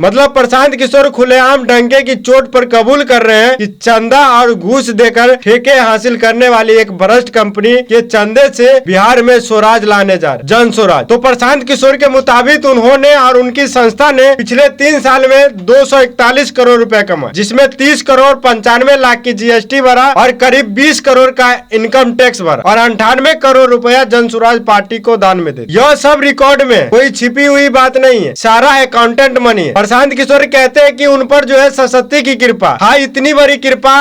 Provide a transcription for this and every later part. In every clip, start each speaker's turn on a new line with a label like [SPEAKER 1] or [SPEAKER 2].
[SPEAKER 1] मतलब प्रशांत किशोर खुलेआम डंके की चोट पर कबूल कर रहे हैं कि चंदा और घूस देकर ठेके हासिल करने वाली एक भ्रष्ट कंपनी के चंदे से बिहार में स्वराज लाने जा रहे, जन स्वराज। तो प्रशांत किशोर के मुताबिक उन्होंने और उनकी संस्था ने पिछले 3 साल में 241 करोड़ रुपए कमाए, जिसमें 30 करोड़ 95 लाख की जीएसटी भरा और करीब 20 करोड़ का इनकम टैक्स भरा और 98 करोड़ रुपया जन स्वराज पार्टी को दान में दे। यह सब रिकॉर्ड में कोई छिपी हुई बात नहीं है, सारा अकाउंटेंट मनी है। प्रशांत किशोर कहते हैं कि उन पर जो है सरस्वती की कृपा, हाँ इतनी बड़ी कृपा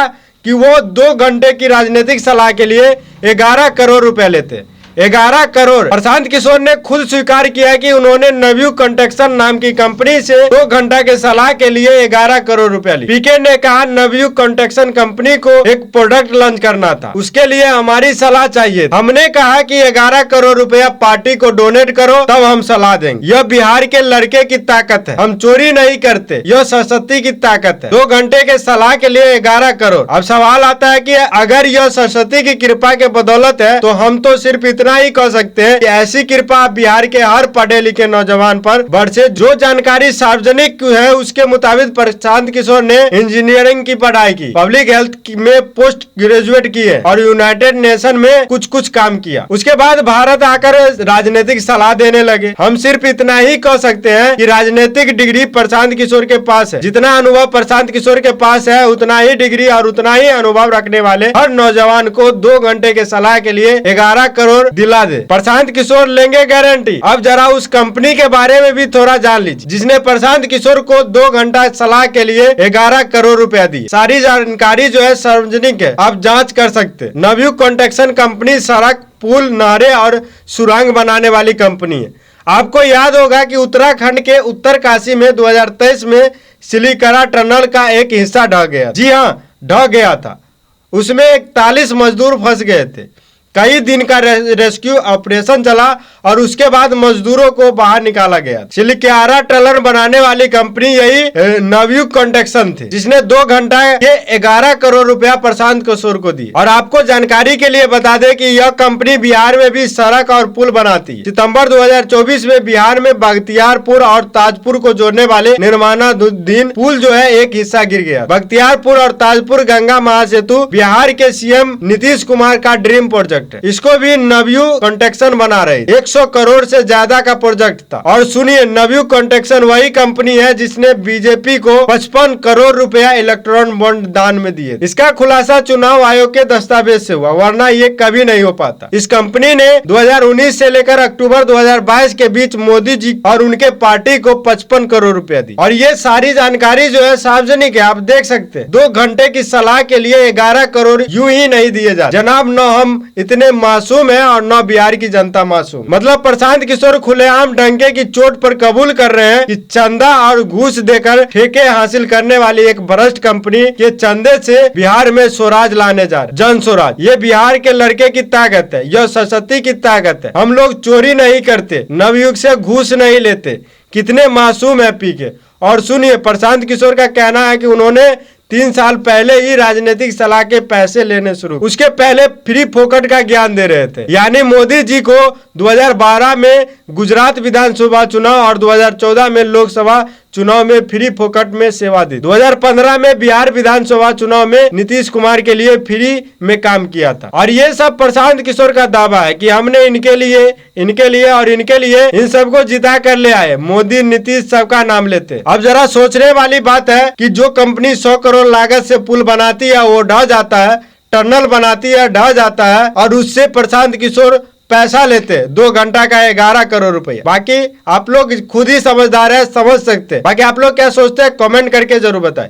[SPEAKER 1] कि वो 2 घंटे की राजनीतिक सलाह के लिए 11 करोड़ रुपए लेते। 11 करोड़। प्रशांत किशोर ने खुद स्वीकार किया कि उन्होंने नवयुग कंस्ट्रक्शन नाम की कंपनी से 2 घंटा के सलाह के लिए 11 करोड़ रुपया ली। पीके ने कहा नवयुग कंस्ट्रक्शन कंपनी को एक प्रोडक्ट लॉन्च करना था, उसके लिए हमारी सलाह चाहिए। हमने कहा कि 11 करोड़ रुपया पार्टी को डोनेट करो तब हम सलाह देंगे। यह बिहार के लड़के की ताकत है, हम चोरी नहीं करते, यह सरस्वती की ताकत है। 2 घंटे के सलाह के लिए 11 करोड़। अब सवाल आता है कि अगर यह सरस्वती की कृपा के बदौलत है तो हम तो सिर्फ इतना ही कह सकते हैं कि ऐसी कृपा बिहार के हर पढ़े लिखे नौजवान पर बरसे। जो जानकारी सार्वजनिक है उसके मुताबिक प्रशांत किशोर ने इंजीनियरिंग की पढ़ाई की, पब्लिक हेल्थ में पोस्ट ग्रेजुएट की है और यूनाइटेड नेशन में कुछ काम किया। उसके बाद भारत आकर राजनीतिक सलाह देने लगे। हम सिर्फ इतना ही कह सकते हैं कि राजनीतिक डिग्री प्रशांत किशोर के पास है। जितना अनुभव प्रशांत किशोर के पास है उतना ही डिग्री और उतना ही अनुभव रखने वाले हर नौजवान को 2 घंटे के सलाह के लिए 11 करोड़ दिला दे। प्रशांत किशोर लेंगे गारंटी। अब जरा उस कंपनी के बारे में भी थोड़ा जान लीजिए जिसने प्रशांत किशोर को 2 घंटा सलाह के लिए 11 करोड़ रुपया दी। सारी जानकारी जो है सार्वजनिक है, आप जांच कर सकते। नवयुग कंस्ट्रक्शन कंपनी सड़क, पुल, नहरें और सुरंग बनाने वाली कंपनी है। आपको याद होगा कि उत्तराखंड के उत्तरकाशी में 2023 में सिलीकरा टनल का एक हिस्सा ढह गया। जी हाँ, ढह गया था। उसमें 41 मजदूर फंस गए थे। कई दिन का रेस्क्यू ऑपरेशन चला और उसके बाद मजदूरों को बाहर निकाला गया। सिलीकरा टनल बनाने वाली कंपनी यही नवयुग कंस्ट्रक्शन थी, जिसने 2 घंटा के 11 करोड़ रुपया प्रशांत किशोर को दी। और आपको जानकारी के लिए बता दें कि यह कंपनी बिहार में भी सड़क और पुल बनाती है। सितंबर 2024 में बिहार में बख्तियारपुर और ताजपुर को जोड़ने वाले निर्माणाधीन पुल जो है एक हिस्सा गिर गया। बख्तियारपुर और ताजपुर गंगा महासेतु बिहार के सीएम नीतीश कुमार का ड्रीम प्रोजेक्ट, इसको भी नवयुग कंस्ट्रक्शन बना रहे। 100 करोड़ से ज्यादा का प्रोजेक्ट था। और सुनिए, नवयुग कंस्ट्रक्शन वही कंपनी है जिसने बीजेपी को 55 करोड़ रुपया इलेक्ट्रॉन बॉन्ड दान में दिए। इसका खुलासा चुनाव आयोग के दस्तावेज से हुआ, वरना ये कभी नहीं हो पाता। इस कंपनी ने 2019 से लेकर अक्टूबर 2022 के बीच मोदी जी और उनके पार्टी को 55 करोड़ रुपया दी। और ये सारी जानकारी जो है सार्वजनिक है, आप देख सकते हैं। 2 घंटे की सलाह के लिए 11 करोड़ यूं ही नहीं दिए जाते। जनाब, न हम इतने मासूम है और न बिहार की जनता मासूम। मतलब प्रशांत किशोर खुलेआम डंके की चोट पर कबूल कर रहे हैं कि चंदा और घूस देकर ठेके हासिल करने वाली एक भ्रष्ट कंपनी के चंदे से बिहार में स्वराज लाने जा रहे, जन स्वराज। ये बिहार के लड़के की ताकत है, यह सरस्वती की ताकत है। हम लोग चोरी नहीं करते, नवयुग से घूस नहीं लेते। कितने मासूम है पीके। और सुनिए, प्रशांत किशोर का कहना है कि उन्होंने 3 साल पहले ही राजनीतिक सलाह के पैसे लेने शुरू, उसके पहले फ्री फोकट का ज्ञान दे रहे थे। यानी मोदी जी को 2012 में गुजरात विधानसभा चुनाव और 2014 में लोकसभा चुनाव में फ्री फोकट में सेवा दी। 2015 में बिहार विधानसभा चुनाव में नीतीश कुमार के लिए फ्री में काम किया था। और ये सब प्रशांत किशोर का दावा है कि हमने इनके लिए और इनके लिए इन सबको जिता कर ले आए। मोदी, नीतीश सबका नाम लेते। अब जरा सोचने वाली बात है कि जो कंपनी 100 करोड़ लागत से पुल बनाती है वो ढह जाता है, टनल बनाती है ढह जाता है, और उससे प्रशांत किशोर पैसा लेते। 2 घंटा का 11 करोड़ रुपया। बाकी आप लोग खुद ही समझदार है, समझ सकते। बाकी आप लोग क्या सोचते हैं कमेंट करके जरूर बताएं।